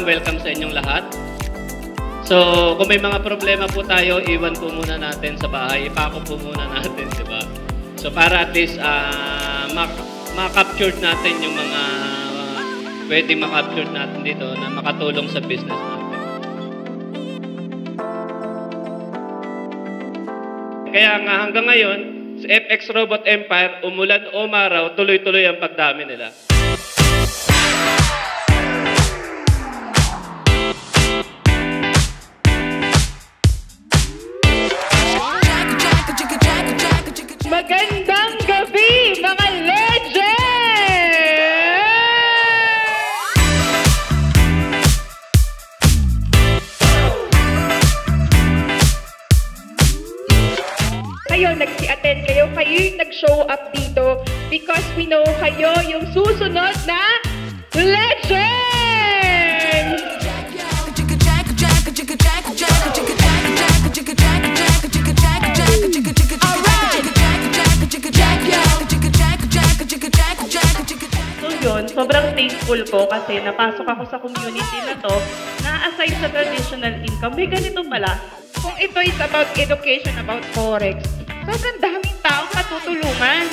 welcome sa inyong lahat. So, kung may mga problema po tayo, iwan po muna natin sa bahay. Ipako po muna natin, di ba? So, para at least ma-capture natin yung mga pwedeng ma-capture natin dito na makatulong sa business natin. Kaya nga hanggang ngayon, sa FX Robot Empire, umulan o umaraw, tuloy-tuloy ang pagdami nila. Magandang gabi, mga legend! Kayo, nag-attend kayo, kayo yung nag-show up dito because we know kayo yung susunod na legend! So yun, sobrang thankful ko kasi napasok ako sa community na to na aside sa traditional income, may ganito pala. Kung ito is about education, about Forex, sobrang daming taong matutulungan.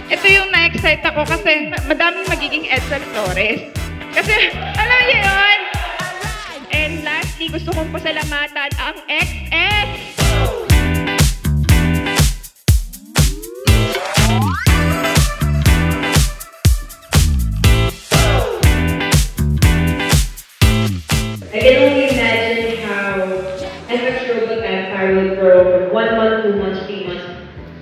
Ito yung na-excite ako kasi madaming magiging Edsel Flores. Kasi, alam niyo yun? And lastly, gusto kong pasalamatan ang XS! I can only imagine how FX Robot Empire will grow from 1 month, 2 months, 3 months,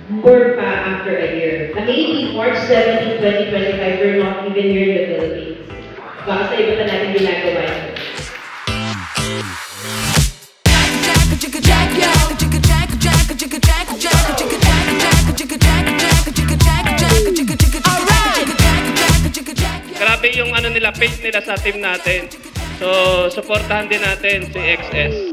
more pa after a year. Maybe March 17, 2025, we're not even here in the Philippines. Baka sa iba na natin ginagawa yun. Grabe yung ano nila, faith nila sa team natin. So, supportahan din natin si XS.